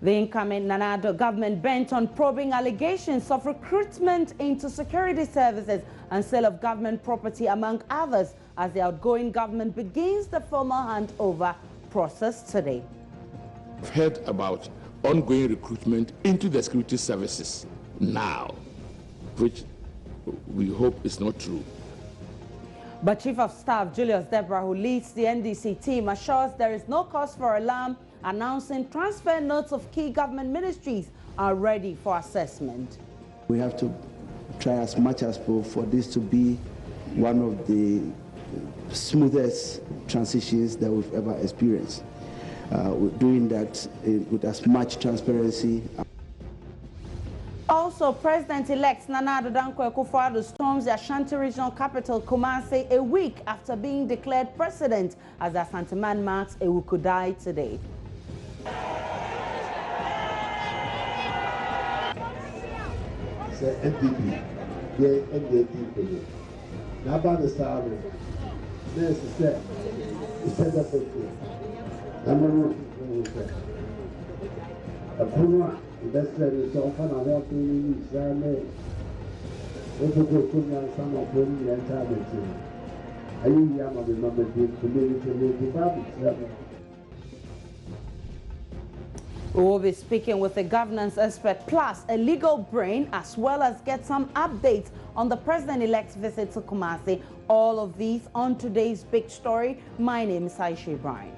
The incoming Nanado government bent on probing allegations of recruitment into security services and sale of government property, among others, as the outgoing government begins the formal handover process today. I've heard about ongoing recruitment into the security services now, which we hope is not true. But Chief of Staff Julius Deborah, who leads the NDC team, assures there is no cause for alarm, announcing transfer notes of key government ministries are ready for assessment. We have to try as much as possible for this to be one of the smoothest transitions that we've ever experienced. We're doing that with as much transparency. Also, President-elect Nana Addo Dankwa Akufo-Addo storms the Ashanti regional capital, Kumasi, a week after being declared president, as the Asante man marks Ewukudai today. We will be speaking with a governance expert plus a legal brain, as well as get some updates on the president-elect's visit to Kumasi. All of these on today's big story. My name is Aisha Ibrahim.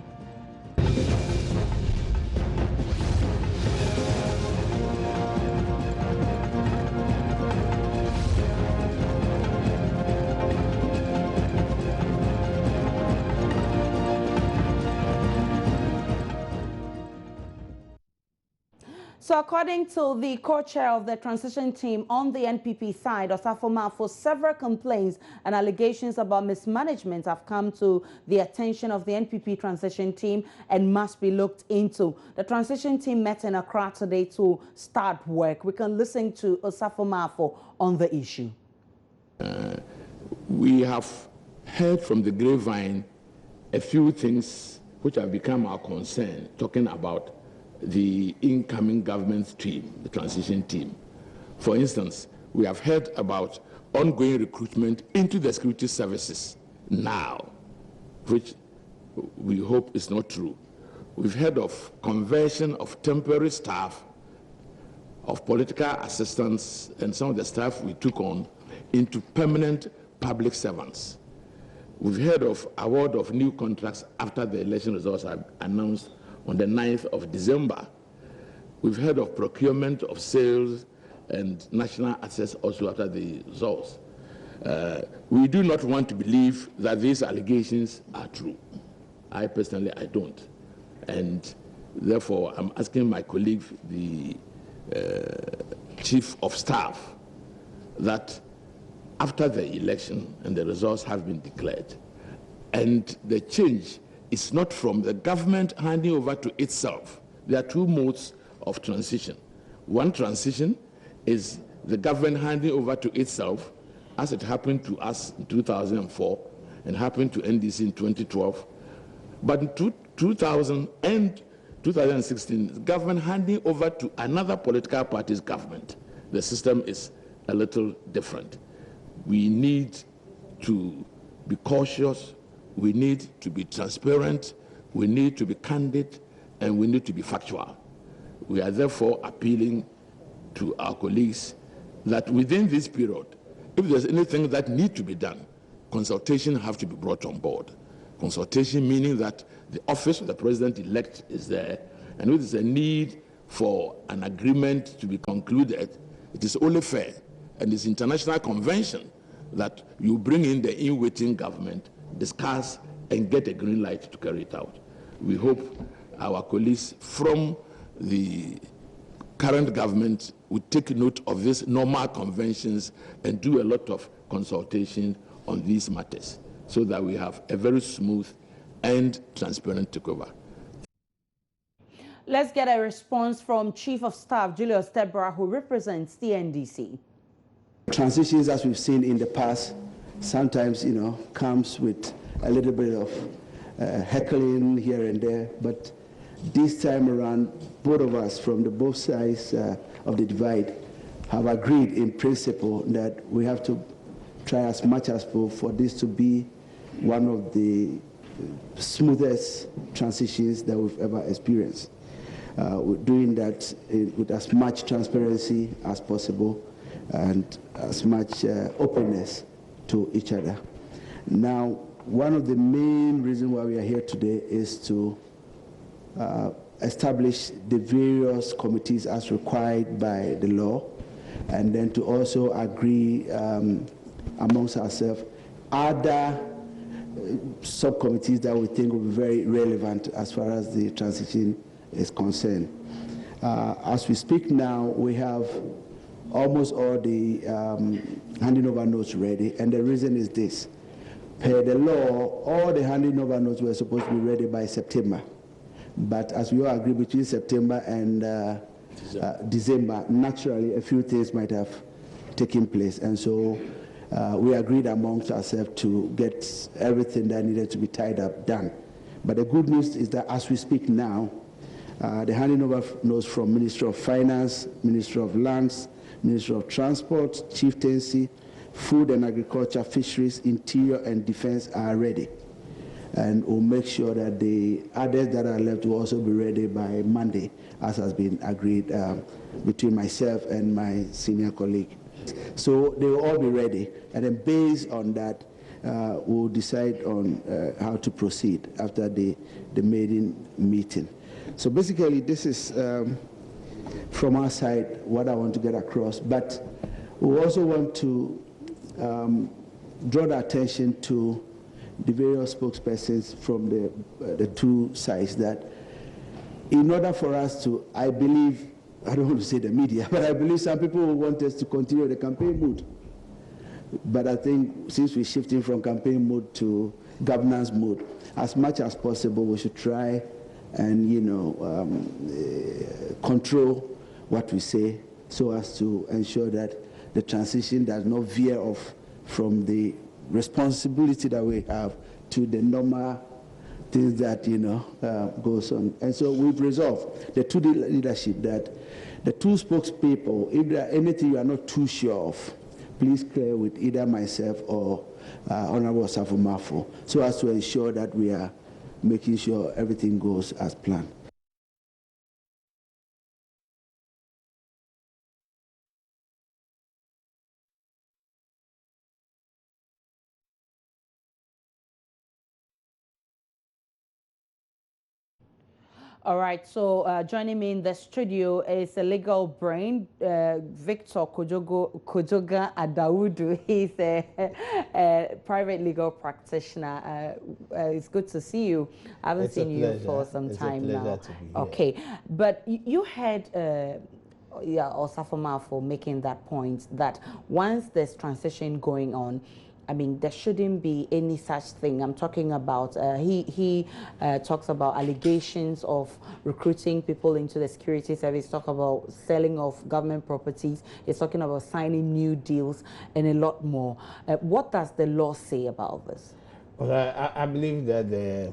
So according to the co-chair of the transition team on the NPP side, Osafo Mafo, several complaints and allegations about mismanagement have come to the attention of the NPP transition team and must be looked into. The transition team met in Accra today to start work. We can listen to Osafo Mafo on the issue. We have heard from the grapevine a few things which have become our concern, talking about the incoming government team, the transition team. For instance, we have heard about ongoing recruitment into the security services now, which we hope is not true. We've heard of conversion of temporary staff, of political assistants, and some of the staff we took on into permanent public servants. We've heard of award of new contracts after the election results are announced on the 9th of December. We've heard of procurement of sales and national access also after the results. We do not want to believe that these allegations are true. I personally, I don't. And therefore, I'm asking my colleague, the Chief of Staff, that after the election and the results have been declared, and the change is not from the government handing over to itself. There are two modes of transition. One transition is the government handing over to itself, as it happened to us in 2004 and happened to NDC in 2012. But in 2000 and 2016, the government handing over to another political party's government. The system is a little different. We need to be cautious. We need to be transparent, we need to be candid, and we need to be factual. We are therefore appealing to our colleagues that within this period, if there's anything that needs to be done, consultation have to be brought on board. Consultation meaning that the office of the president-elect is there, and if there's a need for an agreement to be concluded, it is only fair, and it's international convention that you bring in the in-waiting government, discuss, and get a green light to carry it out. We hope our colleagues from the current government would take note of these normal conventions and do a lot of consultation on these matters so that we have a very smooth and transparent takeover. Let's get a response from Chief of Staff Julius Deborah, who represents the NDC. Transitions, as we've seen in the past, sometimes, comes with a little bit of heckling here and there, but This time around, both of us from both sides of the divide have agreed in principle that we have to try as much as possible for this to be one of the smoothest transitions that we've ever experienced. We're doing that with as much transparency as possible and as much openness to each other. Now, one of the main reasons why we are here today is to establish the various committees as required by the law, and then to also agree amongst ourselves other subcommittees that we think will be very relevant as far as the transition is concerned. As we speak now, we have almost all the handing over notes ready, and the reason is this. Per the law, all the handing over notes were supposed to be ready by September. But as we all agree, between September and December, naturally, a few things might have taken place. And so we agreed amongst ourselves to get everything that needed to be tied up done. But the good news is that as we speak now, the handing over notes from Ministry of Finance, Ministry of Lands, Ministry of Transport, Chieftaincy, Food and Agriculture, Fisheries, Interior and Defense are ready. And we'll make sure that the others that are left will also be ready by Monday, as has been agreed between myself and my senior colleague. So they will all be ready, and then based on that, we'll decide on how to proceed after the maiden meeting. So basically, this is from our side what I want to get across, but we also want to draw the attention to the various spokespersons from the two sides, that in order for us to, I believe, I don't want to say the media, but I believe some people will want us to continue the campaign mode. But I think since we're shifting from campaign mode to governance mode, as much as possible, we should try and, control what we say so as to ensure that the transition does not veer off from the responsibility that we have to the normal things that, goes on. And so we've resolved, the two leadership, that the two spokespeople, if there are anything you are not too sure of, please clear with either myself or Honorable Osafo Mafo, so as to ensure that we are making sure everything goes as planned. All right, so joining me in the studio is a legal brain, Victor Kojoga Adaudu. He's a private legal practitioner. It's good to see you. I haven't seen you for some time now. To be here. Okay, but you had Osafo Mafo making that point that once there's transition going on, I mean, there shouldn't be any such thing. I'm talking about, he talks about allegations of recruiting people into the security service, talk about selling of government properties, he's talking about signing new deals and a lot more. What does the law say about this? Well, I believe that the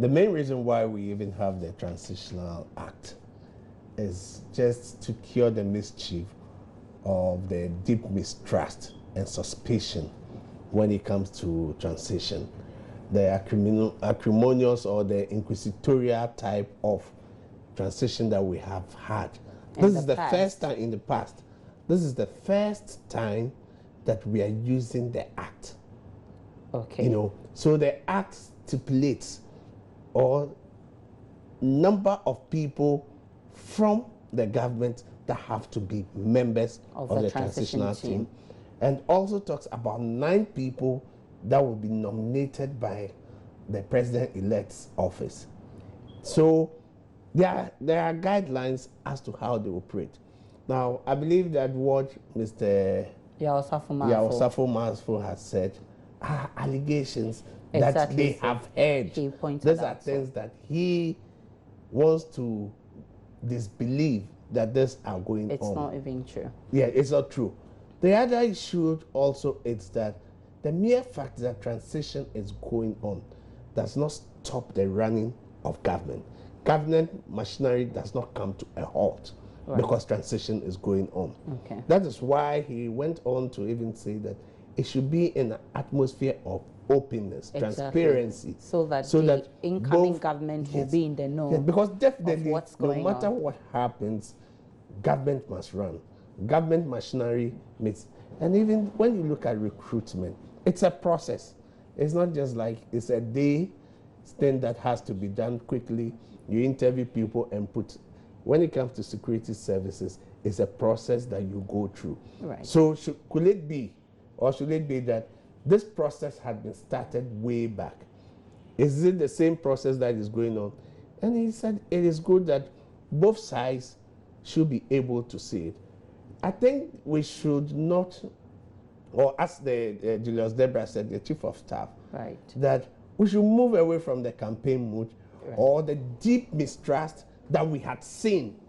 main reason why we even have the Transitional Act is just to cure the mischief of the deep mistrust and suspicion when it comes to transition, the acrimonious or the inquisitorial type of transition that we have had. This is the first time in the past. This is the first time that we are using the Act. Okay. So the Act stipulates or number of people from the government that have to be members of the transitional team. And also talks about 9 people that will be nominated by the president-elect's office. So there are guidelines as to how they operate. Now, I believe that what Mr. Osafo Mafo has said are allegations that Exactly, they so have heard. he pointed These out, are things that he wants to disbelieve that these are going on. It's not even true. Yeah, it's not true. The other issue also is that the mere fact that transition is going on does not stop the running of government. government machinery does not come to a halt because transition is going on. Okay. That is why he went on to even say that it should be in an atmosphere of openness, transparency, so that incoming government will be in the know. Yes, because definitely, no matter on. what happens, government must run. Government machinery meets. And even when you look at recruitment, it's a process. It's not just like it's a day thing that has to be done quickly. You interview people and put. When it comes to security services, it's a process that you go through. Right. So could it be, or should it be that this process had been started way back? Is it the same process that is going on? And he said it is good that both sides should be able to see it. I think we should not, or as the Julius Debra said, the chief of staff, right, that we should move away from the campaign mood or the deep mistrust that we had seen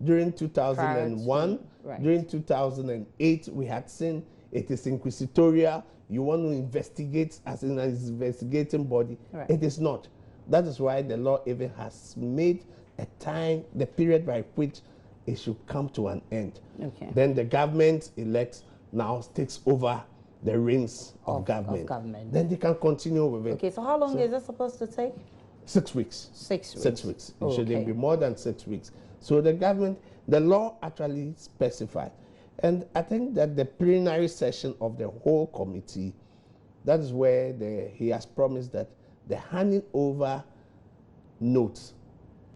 during 2001, during 2008. We had seen it is inquisitorial. You want to investigate as an investigating body. Right. It is not. That is why the law even has made a time, the period by which it should come to an end. Okay. Then the government elects, now takes over the reins of government. Then they can continue with it. Okay, so how long is it supposed to take? 6 weeks. 6 weeks. 6 weeks. It shouldn't be more than 6 weeks. So the government, the law actually specifies. And I think that the plenary session of the whole committee, that is where he has promised that the handing over notes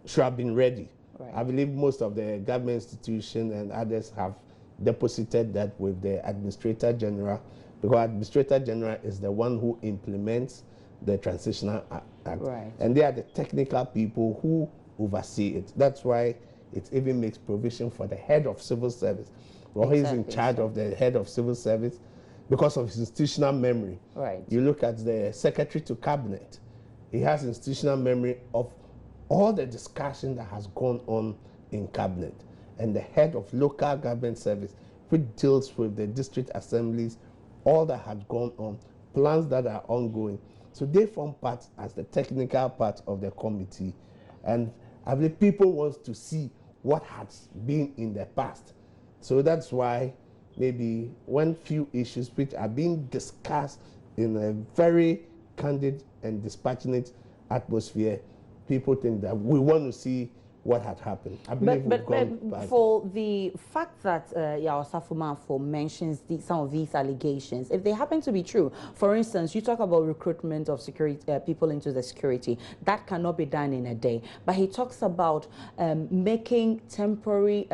should have been ready. Right. I believe most of the government institutions and others have deposited that with the Administrator General, because Administrator General is the one who implements the Transitional Act. Right. And they are the technical people who oversee it. That's why it even makes provision for the head of civil service. Well, he's in charge of the head of civil service because of his institutional memory. Right. You look at the secretary to cabinet. He has institutional memory of all the discussion that has gone on in cabinet. And the head of local government service, which deals with the district assemblies, all that has gone on, plans that are ongoing. So they form part as the technical part of the committee. And I believe people want to see what has been in the past. So that's why maybe when few issues which are being discussed in a very candid and dispassionate atmosphere, people think that we want to see what had happened. I believe but for the fact that Yao Safumafo mentions some of these allegations, if they happen to be true, for instance, you talk about recruitment of security people into the security, that cannot be done in a day. But he talks about making temporary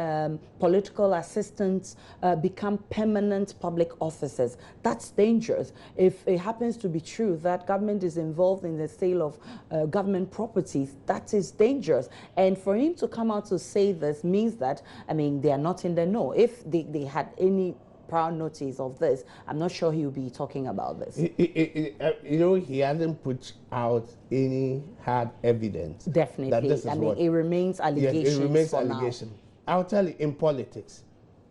political assistants become permanent public officers. That's dangerous. If it happens to be true that government is involved in the sale of government properties, that is dangerous. And for him to come out to say this means that, I mean, they are not in the know. If they had any prior notice of this, I'm not sure he will be talking about this. You know, he hasn't put out any hard evidence. Definitely. That this is I mean, it remains allegations. Yes, it remains for allegation. now. I'll tell you, in politics,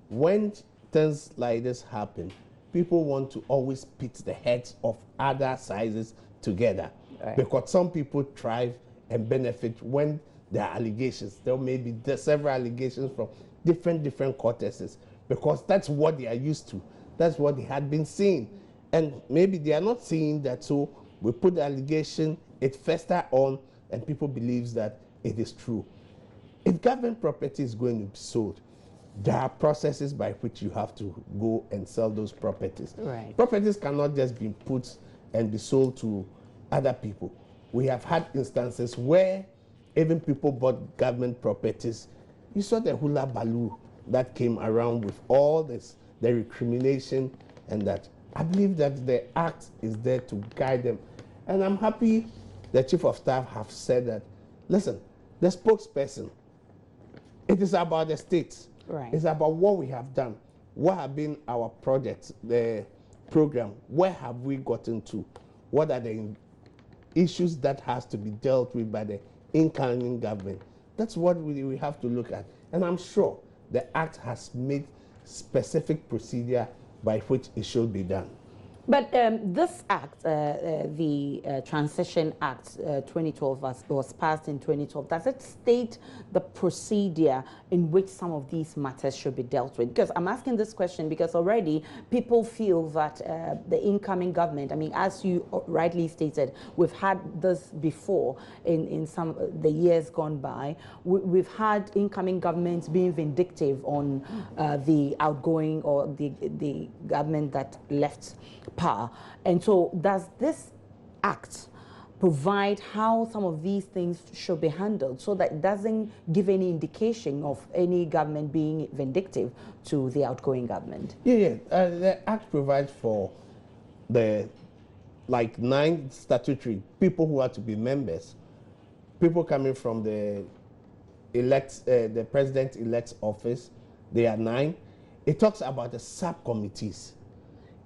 when things like this happen, people want to always pit the heads of other sizes together. Right. Because some people thrive and benefit when there are allegations. There may be several allegations from different corteses, because that's what they are used to. That's what they had been seeing. And maybe they are not seeing that, so we put the allegation, it fester on, and people believe that it is true. If government property is going to be sold, there are processes by which you have to go and sell those properties. Right. Properties cannot just be put and be sold to other people. We have had instances where even people bought government properties. You saw the hula baloo that came around with all this, the recrimination, and that. I believe that the act is there to guide them. And I'm happy the chief of staff have said that, listen, the spokesperson, it is about the states. Right. It's about what we have done. What have been our projects, the program? Where have we gotten to? What are the issues that has to be dealt with by the incoming government? That's what we have to look at. And I'm sure the act has made specific procedure by which it should be done. But this act, the Transition Act 2012, was passed in 2012. Does it state the procedure in which some of these matters should be dealt with? Because I'm asking this question because already people feel that the incoming government, I mean, as you rightly stated, we've had this before in some the years gone by. We've had incoming governments being vindictive on the outgoing or the government that left power. And so does this act provide how some of these things should be handled so that it doesn't give any indication of any government being vindictive to the outgoing government? Yeah. The act provides for the 9 statutory people who are to be members, people coming from the president-elect's office. They are 9. It talks about the subcommittees.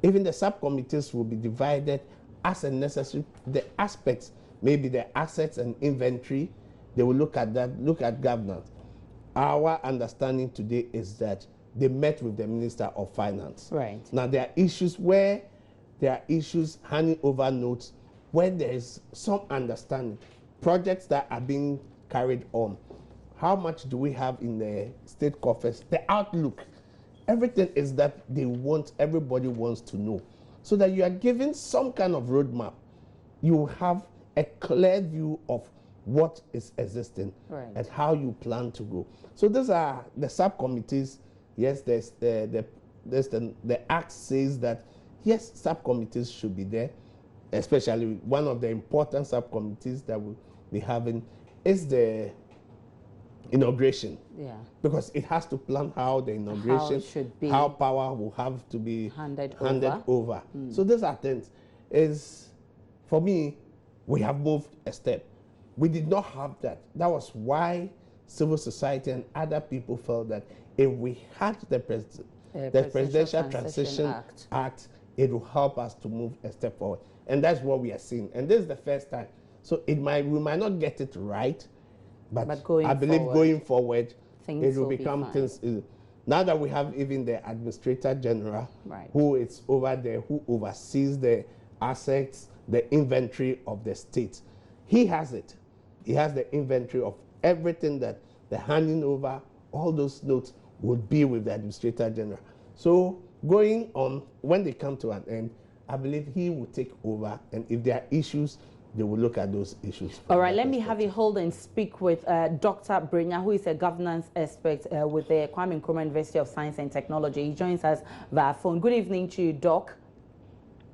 Even the subcommittees will be divided as a necessary, the aspects, maybe the assets and inventory, they will look at that, look at governance. Our understanding today is that they met with the Minister of Finance. Right. Now there are issues handing over notes where there is some understanding. Projects that are being carried on. How much do we have in the state coffers? The outlook. Everything is that everybody wants to know. So that you are given some kind of roadmap. You have a clear view of what is existing, right, and how you plan to go. So these are the subcommittees. Yes, the act says that, yes, subcommittees should be there, especially one of the important subcommittees that we'll be having is the inauguration. Yeah. Because it has to plan how the inauguration, should be, how power will have to be handed over. So these are things. For me, we have moved a step. We did not have that. That was why civil society and other people felt that if we had the Presidential Transition Act, it will help us to move a step forward. And that's what we are seeing. And this is the first time. So we might not get it right, but I believe going forward, it will become things. Now that we have even the Administrator General, right, who is over there, who oversees the assets, the inventory of the state, he has it. He has the inventory of everything that the handing over, all those notes would be with the Administrator General. So going on, when they come to an end, I believe he will take over, and if there are issues, they will look at those issues. All right, let me have you hold and speak with Dr. Brenya, who is a governance expert with the Kwame Nkrumah University of Science and Technology. He joins us via phone. Good evening to you, Doc.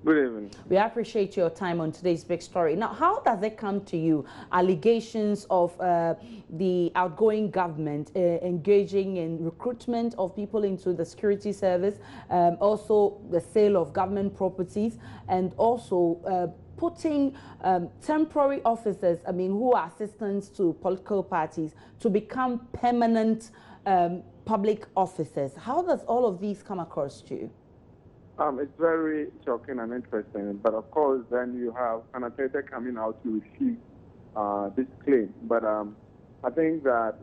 Good evening. We appreciate your time on today's big story. Now, how does it come to you, allegations of the outgoing government engaging in recruitment of people into the security service, also the sale of government properties, and also putting temporary officers, who are assistants to political parties, to become permanent public officers? How does all of these come across to you? It's very shocking and interesting, but of course, then you have an attorney coming out to refute this claim. But I think that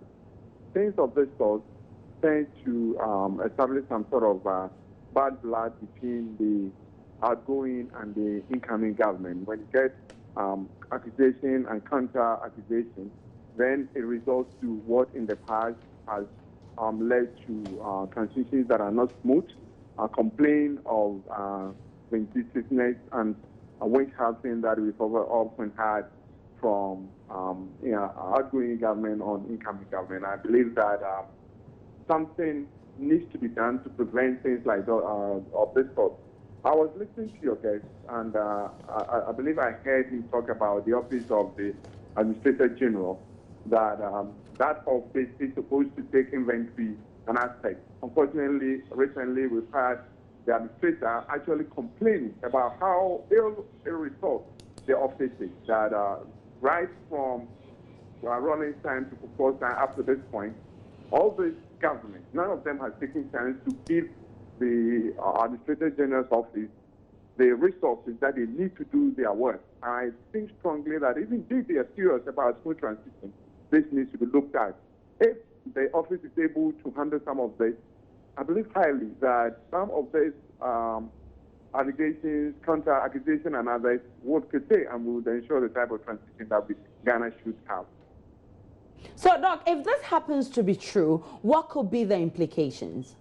things of this sort tend to establish some sort of bad blood between the outgoing and the incoming government. When you get accusation and counter-accusation, then it results to what in the past has led to transitions that are not smooth, complain of vindictiveness and witch hunting that we've often had from outgoing government on incoming government. I believe that something needs to be done to prevent things like of this sort. I was listening to your guest, and I believe I heard him talk about the office of the Administrator General, that that office is supposed to take inventory and aspect. Unfortunately, recently we've had the administrator actually complaining about how ill-resourced the office is, that right from running time to proposal time up to this point, all this government, none of them has taken chance to give the Administrator General's office the resources that they need to do their work. I think strongly that even if they are serious about smooth transition, this needs to be looked at. If the office is able to handle some of this, I believe highly that some of these allegations, counter-accusation, and others would curtail and would ensure the type of transition that Ghana should have. So, Doc, if this happens to be true, what could be the implications?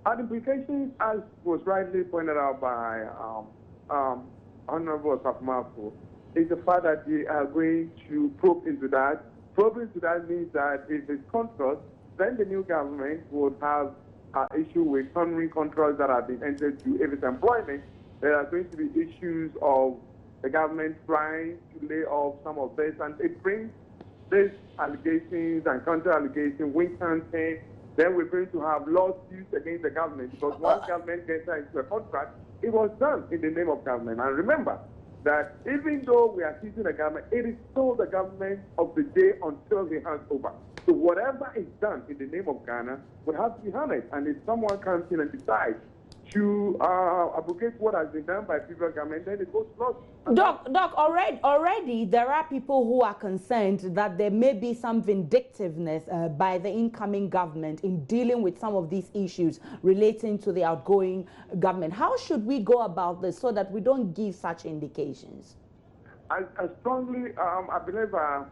The implications, as was rightly pointed out by Honorable Osafo, is the fact that they are going to probe into that. Probe into that means that if it's controls, then the new government would have an issue with honoring controls that have been entered to. If it's employment, there are going to be issues of the government trying to lay off some of this, and it brings these allegations and counter-allegations, wing hunting. Then we're going to have lawsuits against the government, because once government gets into a contract, it was done in the name of government. And remember that even though we are accusing the government, it is still the government of the day until he hands over. So whatever is done in the name of Ghana will have to be honored. And if someone comes in and decides to abrogate what has been done by previous government, then it goes to law. Doc, already there are people who are concerned that there may be some vindictiveness by the incoming government in dealing with some of these issues relating to the outgoing government. How should we go about this so that we don't give such indications? I strongly, I believe, I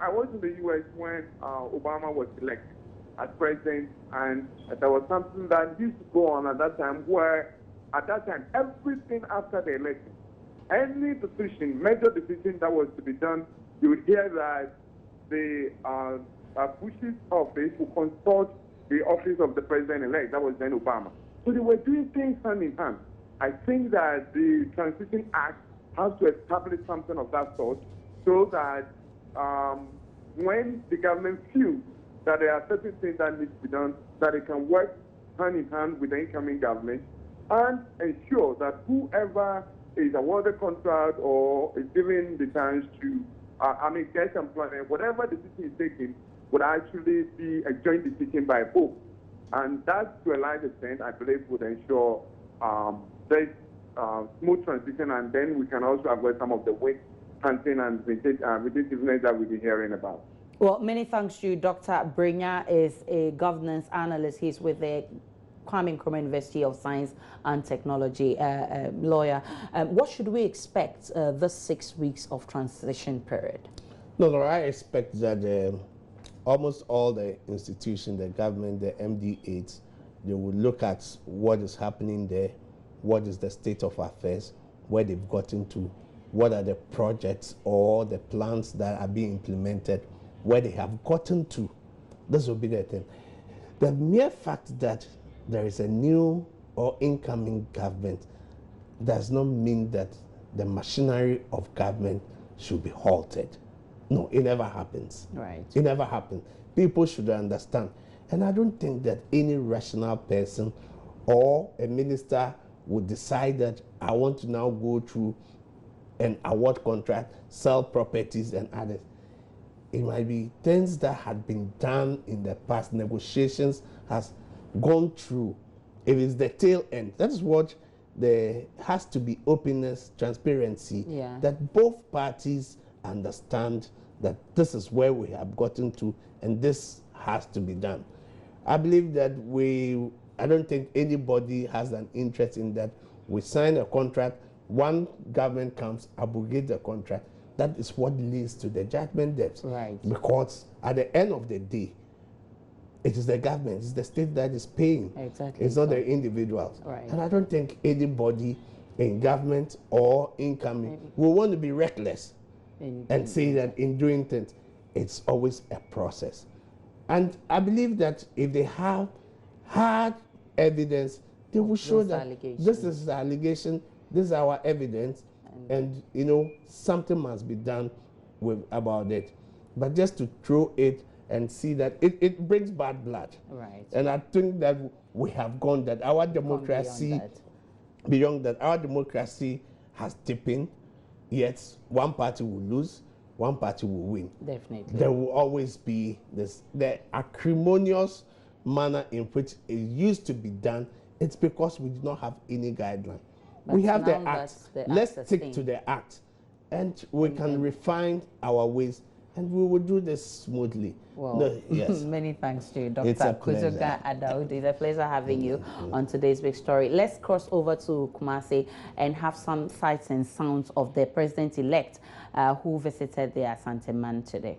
was in the U.S. when Obama was elected as president, and there was something that used to go on at that time where, at that time, everything after the election, any decision, major decision that was to be done, you would hear that the Bush's office would consult the office of the president-elect, that was then Obama. So they were doing things hand in hand. I think that the Transition Act has to establish something of that sort so that when the government feels that there are certain things that need to be done, that it can work hand in hand with the incoming government and ensure that whoever is awarded contract or is given the chance to, get employment, whatever decision is taken would actually be a joint decision by both. And that, to a large extent, I believe would ensure this smooth transition, and then we can also avoid some of the wage hunting and vindictiveness that we've been hearing about. Well, many thanks to you. Dr. Brinya is a governance analyst. He's with the Kwame Nkrumah University of Science and Technology, lawyer. What should we expect this 6 weeks of transition period? No, I expect that almost all the institutions, the government, the MD8s, they will look at what is happening there, what is the state of affairs, where they've gotten to, what are the projects or the plans that are being implemented, where they have gotten to. This will be the thing. The mere fact that there is a new or incoming government does not mean that the machinery of government should be halted. No, it never happens. Right. It never happens. People should understand. And I don't think that any rational person or a minister would decide that I want to now go through an award contract, sell properties and others. It might be things that had been done in the past, negotiations has gone through. If it's the tail end, that is what there has to be openness, transparency, that both parties understand that this is where we have gotten to and this has to be done. I believe that I don't think anybody has an interest in that. We sign a contract, one government comes, abrogate the contract. That is what leads to the judgment debts. Right. Because at the end of the day, it is the government, it's the state that is paying. Exactly. It's not the individuals. Right. And I don't think anybody in government or incoming will want to be reckless and say that in doing things, it's always a process. And I believe that if they have hard evidence, they will show that this is the allegation, this is our evidence, and something must be done about it. But just to throw it and see that it brings bad blood. Right. And I think that we have gone that our democracy, beyond that, our democracy has tipping, yet one party will lose, one party will win. Definitely. There will always be the acrimonious manner in which it used to be done. It's because we do not have any guideline. But we have now the act. Let's stick to the act, and we can refine our ways and we will do this smoothly. Well, No, yes. many thanks to you, It's a Dr. pleasure. Kuzuka Adaudi. It's a pleasure having you on today's big story. Let's cross over to Kumasi and have some sights and sounds of the president-elect who visited the Asante Man today.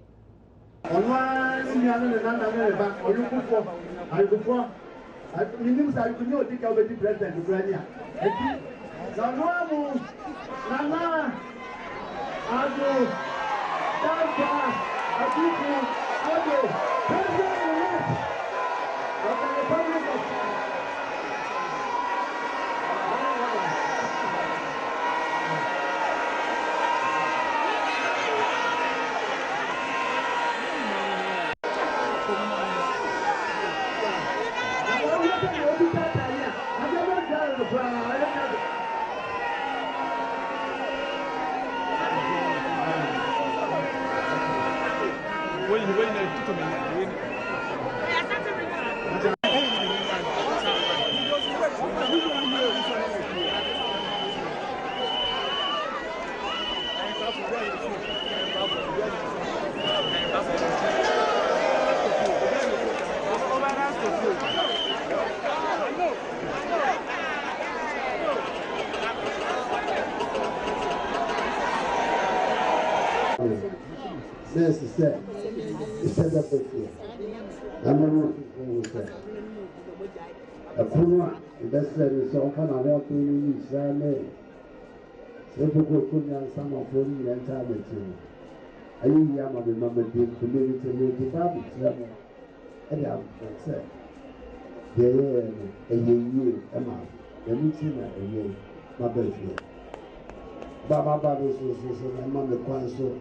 This is it. It's set up with you. I'm not a Kuna, the best is often I want to use their name. Several Kuna, some of them, and Tablet. I remember the community meeting Babbitt. And I'm said, the year, a year, the meeting a year, my birthday. Baba Babbitt was a mamma Quanso.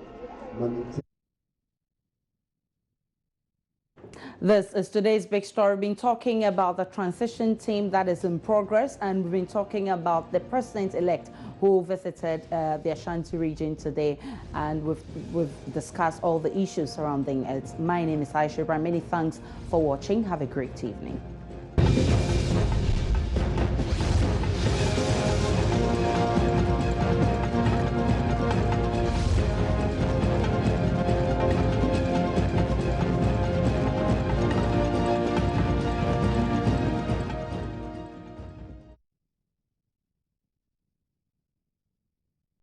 This is today's big story. We've been talking about the transition team that is in progress, and we've been talking about the president-elect who visited the Ashanti region today, and we've discussed all the issues surrounding it. My name is Aisha Ibrahim. Many thanks for watching. Have a great evening.